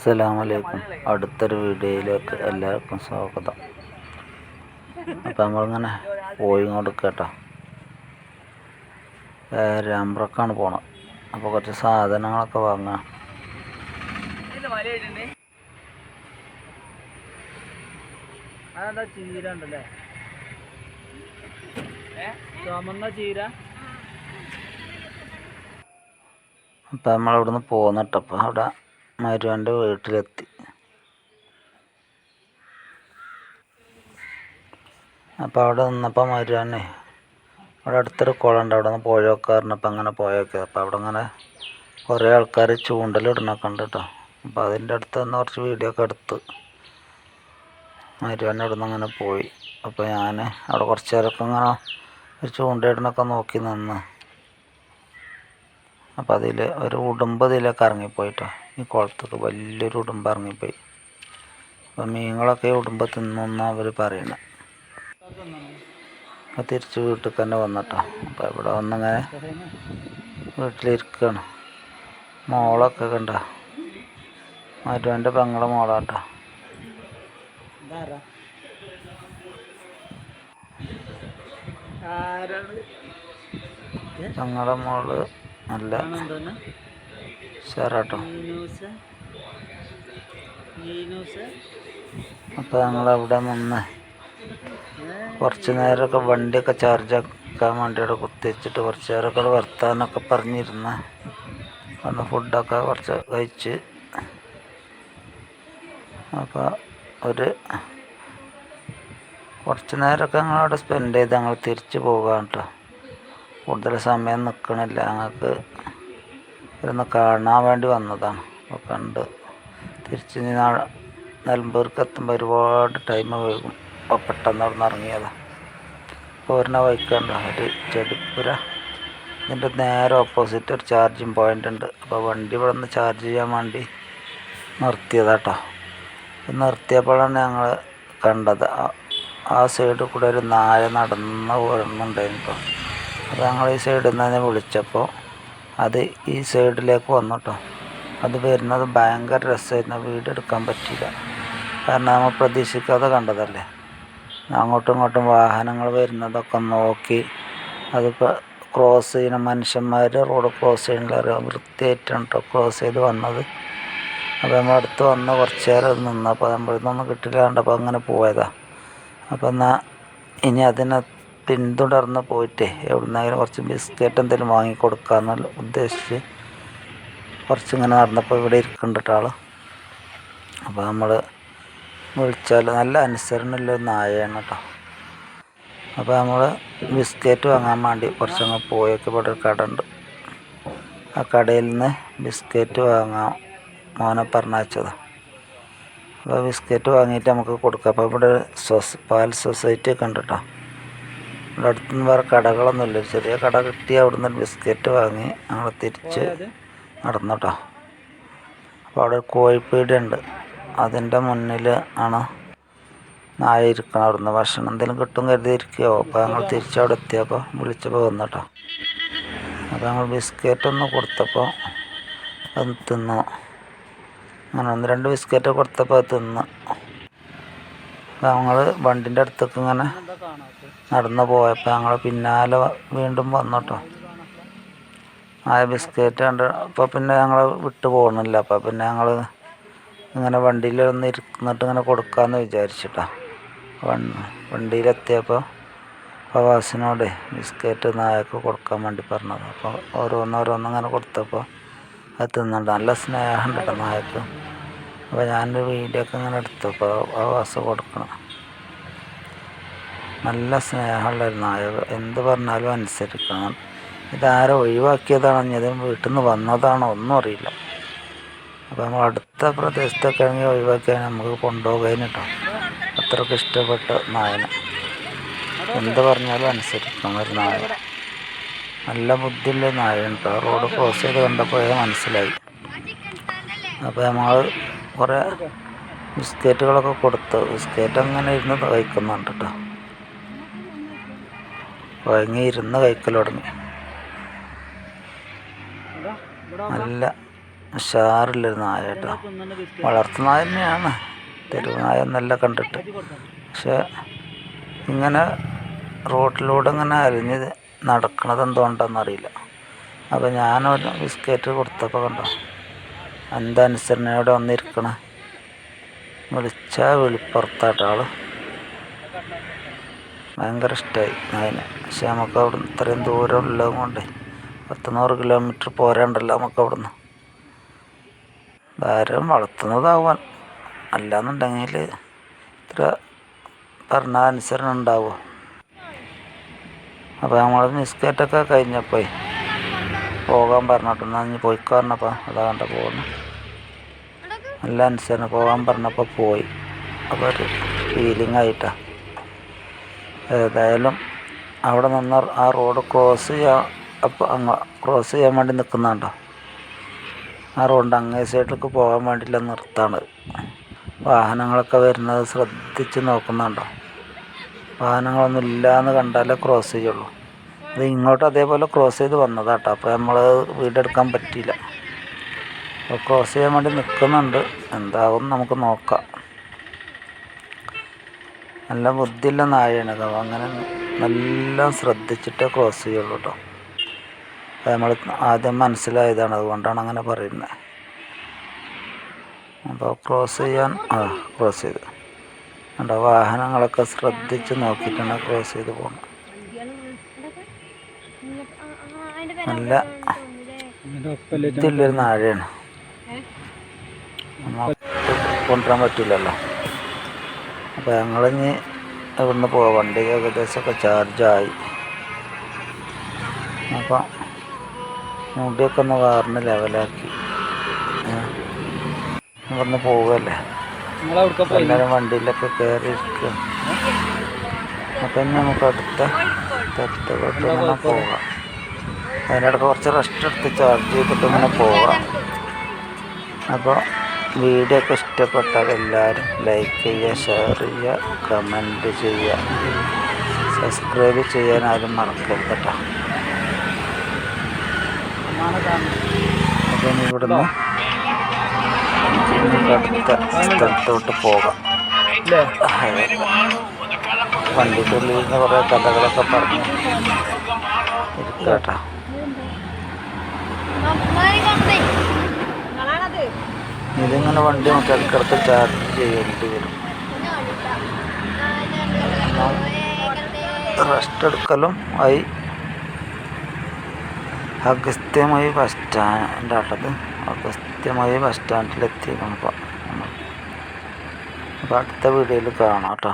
അസ്സലാമലൈക്കും. അടുത്തൊരു വീഡിയോയിലേക്ക് എല്ലാവർക്കും സ്വാഗതം. അപ്പം നമ്മളിങ്ങനെ പോയി കൊടുക്കട്ടോ. രാമ്പ്രക്കാണ് പോണത്. അപ്പോൾ കുറച്ച് സാധനങ്ങളൊക്കെ വാങ്ങാം. അതെന്താ ചീര ഉണ്ടല്ലേ, ചുമന്ന ചീര. അപ്പം നമ്മളിവിടുന്ന് പോന്നിട്ടപ്പോൾ അവിടെ മരുവൻ്റെ വീട്ടിലെത്തി. അപ്പോൾ അവിടെ നിന്നപ്പോൾ മരുവനെ അവിടെ അടുത്തൊരു കുളമുണ്ട്, അവിടെ നിന്ന് പോയൊക്കെ പറഞ്ഞപ്പോൾ അങ്ങനെ പോയൊക്കെ. അപ്പോൾ അവിടെ അങ്ങനെ കുറേ ആൾക്കാർ ചൂണ്ടലിടണൊക്കെ ഉണ്ട് കേട്ടോ. അപ്പോൾ അതിൻ്റെ അടുത്ത് നിന്ന് കുറച്ച് വീഡിയോ ഒക്കെ എടുത്ത് മരുവൻ്റെ അവിടെ നിന്ന് അങ്ങനെ പോയി. അപ്പോൾ ഞാൻ അവിടെ കുറച്ച് നേരമൊക്കെ ഇങ്ങനെ ഒരു ചൂണ്ടയിടണൊക്കെ നോക്കി നിന്ന്. അപ്പോൾ അതിൽ ഒരു ഉടുമ്പ് ഇതിലേക്ക് ഇറങ്ങിപ്പോയിട്ടോ. ഈ കുളത്തേക്ക് വലിയൊരു ഉടുമ്പ് ഇറങ്ങിപ്പോയി. അപ്പോൾ മീനുകളൊക്കെ ഈ ഉടുമ്പ് തിന്നുമെന്നാണ് അവർ പറയുന്നത്. അപ്പോൾ തിരിച്ച് വീട്ടിൽ തന്നെ വന്നിട്ടോ. അപ്പോൾ ഇവിടെ വന്നിങ്ങനെ വീട്ടിലിരിക്കുകയാണ്. മോളൊക്കെ കണ്ട മരുവൻ്റെ പെങ്ങളുടെ മോളാട്ടോ. പെങ്ങളുടെ മോള് നല്ല ഉഷാറാട്ടോ. അപ്പോൾ ഞങ്ങളവിടെ നിന്ന് കുറച്ച് നേരമൊക്കെ വണ്ടിയൊക്കെ ചാർജ് ആക്കാൻ വേണ്ടിയിട്ട് കുത്തിവെച്ചിട്ട് കുറച്ച് നേരമൊക്കെ വർത്താനൊക്കെ പറഞ്ഞിരുന്ന് വന്ന് ഫുഡൊക്കെ കുറച്ച് കഴിച്ച്. അപ്പോൾ കുറച്ച് നേരമൊക്കെ ഞങ്ങളവിടെ സ്പെൻഡ് ചെയ്ത് ഞങ്ങൾ തിരിച്ച് പോകാൻ കേട്ടോ. കൂടുതൽ സമയം നിൽക്കണില്ല, ഞങ്ങൾക്ക് ഇരുന്ന് കാണാൻ വേണ്ടി വന്നതാണ്. അപ്പോൾ കണ്ട് തിരിച്ച് നിലമ്പൂർക്ക് എത്തുമ്പോൾ ഒരുപാട് ടൈം വൈകും. അപ്പോൾ പെട്ടെന്ന് അവിടെ നിന്ന് ഇറങ്ങിയതാണ്. പോരുന്ന വഴിക്കണ്ട ഒരു ചെടിപ്പുര, ഇതിൻ്റെ നേരെ ഓപ്പോസിറ്റ് ഒരു ചാർജിങ് പോയിൻ്റ് ഉണ്ട്. അപ്പോൾ വണ്ടി ഇവിടെ നിന്ന് ചാർജ് ചെയ്യാൻ വേണ്ടി നിർത്തിയതാട്ടോ. നിർത്തിയപ്പോഴാണ് ഞങ്ങൾ കണ്ടത് ആ സൈഡിൽ കൂടെ ഒരു നായ നടന്ന് വരുന്നുണ്ടായിരുന്നു. അപ്പോൾ ഞങ്ങൾ ഈ സൈഡിൽ നിന്ന് തന്നെ വിളിച്ചപ്പോൾ അത് ഈ സൈഡിലേക്ക് വന്നു കേട്ടോ. അത് വരുന്നത് ഭയങ്കര രസമായിരുന്നു. വീഡിയോ എടുക്കാൻ പറ്റിയില്ല, കാരണം നമ്മൾ പ്രതീക്ഷിക്കാതെ കണ്ടതല്ലേ. അങ്ങോട്ടും ഇങ്ങോട്ടും വാഹനങ്ങൾ വരുന്നതൊക്കെ നോക്കി അതിപ്പോൾ ക്രോസ് ചെയ്യുന്ന മനുഷ്യന്മാർ റോഡ് ക്രോസ് ചെയ്യുന്നില്ല, വൃത്തിയായിട്ടാണ് കേട്ടോ ക്രോസ് ചെയ്ത് വന്നത്. അപ്പോൾ നമ്മൾ അടുത്ത് വന്ന് കുറച്ച് നേരം നിന്നപ്പോൾ നമ്മളിതൊന്നും കിട്ടില്ല കണ്ടപ്പോൾ അങ്ങനെ പോയതാണ്. അപ്പോൾ എന്നാൽ ഇനി അതിനെ പിന്തുടർന്ന് പോയിട്ട് എവിടുന്നെങ്കിലും കുറച്ച് ബിസ്ക്കറ്റ് എന്തെങ്കിലും വാങ്ങിക്കൊടുക്കാമെന്ന് ഉദ്ദേശിച്ച് കുറച്ചിങ്ങനെ നടന്നപ്പോൾ ഇവിടെ ഇരിക്കുന്നുണ്ട് ആൾ. അപ്പോൾ നമ്മൾ വിളിച്ചാൽ നല്ല അനുസരണമുള്ള നായയാണ് കേട്ടോ. അപ്പോൾ നമ്മൾ ബിസ്ക്കറ്റ് വാങ്ങാൻ വേണ്ടി കുറച്ചങ്ങ് പോയൊക്കെ ഇവിടെ ഒരു കട ഉണ്ട്. ആ കടയിൽ നിന്ന് ബിസ്ക്കറ്റ് വാങ്ങാൻ മോനെ പറഞ്ഞയച്ചതാണ്. അപ്പോൾ ബിസ്ക്കറ്റ് വാങ്ങിയിട്ട് നമുക്ക് കൊടുക്കാം. അപ്പോൾ ഇവിടെ പാൽ സൊസൈറ്റി ഒക്കെ ഉണ്ട് കേട്ടോ. ഇവിടെ അടുത്തുനിന്ന് വേറെ കടകളൊന്നുമില്ല, ചെറിയ കട കിട്ടി അവിടുന്ന് ബിസ്ക്കറ്റ് വാങ്ങി ഞങ്ങൾ തിരിച്ച് നടന്നു കേട്ടോ. അപ്പോൾ അവിടെ ഒരു കോഴിപ്പീടിക ഉണ്ട്, അതിൻ്റെ മുന്നിൽ ആണ് നായ ഇരിക്കണം. അവിടുന്ന് ഭക്ഷണം എന്തെങ്കിലും കിട്ടും കരുതി ഇരിക്കുകയോ. അപ്പോൾ ഞങ്ങൾ തിരിച്ചവിടെ എത്തിയപ്പോൾ വിളിച്ചപ്പോൾ വന്നു കേട്ടോ. അപ്പോൾ ഞങ്ങൾ ബിസ്ക്കറ്റ് ഒന്ന് കൊടുത്തപ്പോൾ അത് തിന്നു. അങ്ങനെ 1-2 ബിസ്ക്കറ്റ് കൊടുത്തപ്പോൾ അത് തിന്ന്. അപ്പോൾ ഞങ്ങൾ വണ്ടിൻ്റെ അടുത്തേക്ക് ഇങ്ങനെ നടന്ന് പോയപ്പോൾ ഞങ്ങൾ പിന്നാലെ വീണ്ടും വന്നു കേട്ടോ. ആ ബിസ്ക്കറ്റ് കണ്ട് അപ്പോൾ പിന്നെ ഞങ്ങൾ വിട്ടു പോകണില്ല. അപ്പോൾ പിന്നെ ഞങ്ങൾ ഇങ്ങനെ വണ്ടിയിലൊന്ന് ഇരുന്നിട്ട് ഇങ്ങനെ കൊടുക്കാമെന്ന് വിചാരിച്ചിട്ടാണ് വണ്ടിയിലെത്തിയപ്പോൾ പ്രവാസിനോട് ബിസ്ക്കറ്റ് നായക്ക് കൊടുക്കാൻ വേണ്ടി പറഞ്ഞത്. അപ്പോൾ ഓരോന്നോരോന്നിങ്ങനെ കൊടുത്തപ്പോൾ അത് തിന്നുണ്ട്. നല്ല സ്നേഹമുണ്ട് കേട്ടോ നായക്ക്. അപ്പോൾ ഞാനൊരു വീഡിയോ ഒക്കെ ഇങ്ങനെ എടുത്തപ്പോൾ പ്രവാസി കൊടുക്കണം. നല്ല സ്നേഹമുള്ളൊരു നായ, എന്ത് പറഞ്ഞാലും അനുസരിക്കണം. ഇതാരോ ഒഴിവാക്കിയതാണോ ഇത് വീട്ടിൽ നിന്ന് വന്നതാണോ ഒന്നും അറിയില്ല. അപ്പോൾ നമ്മൾ അടുത്ത പ്രദേശത്തൊക്കെ ആണെങ്കിൽ ഒഴിവാക്കിയാൽ നമുക്ക് കൊണ്ടുപോകാൻ കേട്ടോ. അത്രയ്ക്ക് ഇഷ്ടപ്പെട്ട നായനെ, എന്ത് പറഞ്ഞാലും അനുസരിക്കണം ഒരു നായ. നല്ല ബുദ്ധിയുള്ള നായയാണ് കേട്ടോ. റോഡ് ക്രോസ് ചെയ്ത് കണ്ടപ്പോഴേ മനസ്സിലായി. അപ്പോൾ നമ്മൾ കുറേ ബിസ്ക്കറ്റുകളൊക്കെ കൊടുത്തു. ബിസ്ക്കറ്റ് അങ്ങനെ ഇരുന്ന് കഴിക്കുന്നുണ്ട് കേട്ടോ. വഴങ്ങി ഇരുന്ന് കഴിക്കൽ തുടങ്ങി. നല്ല ഉഷാറുള്ളൊരു നായ കേട്ടോ. തിന്നുന്ന ബിസ്ക്കറ്റ് വളർത്തുനായ തന്നെയാണ്, തെരുവ് നായ എന്നല്ല കണ്ടിട്ട്. പക്ഷെ ഇങ്ങനെ റോട്ടിലൂടെ ഇങ്ങനെ അരിഞ്ഞ് നടക്കണത് എന്തുകൊണ്ടാണെന്നറിയില്ല. അപ്പോൾ ഞാനൊരു ബിസ്ക്കറ്റ് കൊടുത്തപ്പോൾ കണ്ടോ എന്താനുസരണയോടെ വന്നിരിക്കണ. വിളിച്ചാൽ വെളിപ്പുറത്താട്ടോ ആള്. ഭയങ്കര ഇഷ്ടമായി നായനെ. പക്ഷെ നമുക്ക് അവിടുന്ന് ഇത്രയും ദൂരം ഉള്ളത് കൊണ്ട് 100 കിലോമീറ്റർ പോരാണ്ടല്ലോ നമുക്ക് അവിടുന്ന്. ധാരാളം വളർത്തുന്നതാവാൻ, അല്ലാന്നുണ്ടെങ്കിൽ ഇത്ര പറഞ്ഞ അനുസരണം ഉണ്ടാവുമോ. അപ്പോൾ നമ്മൾ ബിസ്ക്കറ്റൊക്കെ കഴിഞ്ഞപ്പോൾ പോകാൻ പറഞ്ഞിട്ട് എന്നാൽ ഇനി പോയിക്കോ പറഞ്ഞപ്പോൾ അതാ കണ്ട പോകുന്നു. നല്ല അനുസരണം പോകാൻ പറഞ്ഞപ്പോൾ പോയി. അപ്പോൾ ഒരു ഫീലിംഗ് ആയിട്ടാണ്. ഏതായാലും അവിടെ നിന്ന് ആ റോഡ് ക്രോസ് ചെയ്യാൻ, അപ്പോൾ ക്രോസ് ചെയ്യാൻ വേണ്ടി നിൽക്കുന്നുണ്ടോ. ആ റോഡിൻ്റെ അങ്ങേ സൈഡിലേക്ക് പോകാൻ വേണ്ടിയില്ല നിർത്താണ്. വാഹനങ്ങളൊക്കെ വരുന്നത് ശ്രദ്ധിച്ച് നോക്കുന്നുണ്ടോ. വാഹനങ്ങളൊന്നും ഇല്ലയെന്ന് കണ്ടാലേ ക്രോസ് ചെയ്യുള്ളൂ. അത് ഇങ്ങോട്ട് അതേപോലെ ക്രോസ് ചെയ്ത് വന്നതാട്ടോ. അപ്പോൾ നമ്മൾ വീടെടുക്കാൻ പറ്റിയില്ല. അപ്പോൾ ക്രോസ് ചെയ്യാൻ വേണ്ടി നിൽക്കുന്നുണ്ട്. എന്താവും നമുക്ക് നോക്കാം. നല്ല ബുദ്ധിയുള്ള നായയാണ്. അങ്ങനെ നല്ല ശ്രദ്ധിച്ചിട്ടേ ക്രോസ് ചെയ്യുള്ളൂ കേട്ടോ. അത് നമ്മൾ ആദ്യം മനസ്സിലായതാണ്, അതുകൊണ്ടാണ് അങ്ങനെ പറയുന്നത്. അപ്പോൾ ക്രോസ് ചെയ്യാൻ ക്രോസ് ചെയ്ത് കണ്ടോ. വാഹനങ്ങളൊക്കെ ശ്രദ്ധിച്ച് നോക്കിയിട്ടാണ് ക്രോസ് ചെയ്ത് പോകുന്നത്. നല്ല ബുദ്ധിയുള്ളൊരു നായയാണ്. കൊണ്ടുവരാൻ പറ്റില്ലല്ലോ. അപ്പോൾ ഞങ്ങളിനി ഇവിടുന്ന് പോവാം. വണ്ടി ഏകദേശമൊക്കെ ചാർജായി. അപ്പോൾ മുടിയൊക്കെ ഒന്ന് വാർന്ന് ലെവലാക്കി ഇവിടുന്ന് പോവുകയല്ലേ. എല്ലാവരും വണ്ടിയിലൊക്കെ കയറി ഇരിക്കുക. അപ്പം ഇനി നമുക്ക് അടുത്ത ഇങ്ങനെ പോകാം. അതിനിടയ്ക്ക് കുറച്ച് റെസ്റ്റ് എടുത്ത് ചാർജ് ചെയ്തിട്ട് ഇങ്ങനെ പോകാം. അപ്പോൾ വീഡിയോ ഒക്കെ ഇഷ്ടപ്പെട്ടാൽ എല്ലാവരും ലൈക്ക് ചെയ്യുക, ഷെയർ ചെയ്യുക, കമൻറ്റ് ചെയ്യുക, സബ്സ്ക്രൈബ് ചെയ്യാൻ ആരും മറക്കരുത് കേട്ടോ. അപ്പം ഇനി ഇവിടുന്ന് അടുത്ത സ്ഥലത്തോട്ട് പോകാം. വണ്ടിക്കുള്ളിൽ നിന്ന് കുറേ കഥകളൊക്കെ പറഞ്ഞ് ഇരിക്കുക കേട്ടോ. ഇതിങ്ങനെ വണ്ടി നമുക്ക് ഇടയ്ക്കിടയ്ക്ക് ചാർജ് ചെയ്യേണ്ടി വരും. റെസ്റ്റ് എടുക്കലും ആയി. അഗസ്ത്യമായി ബസ് സ്റ്റാൻഡാട്ടത്. അഗസ്ത്യമായി ബസ് സ്റ്റാൻഡിലെത്തിക്കണം. അപ്പോൾ അടുത്ത വീഡിയോയിൽ കാണാം കേട്ടോ.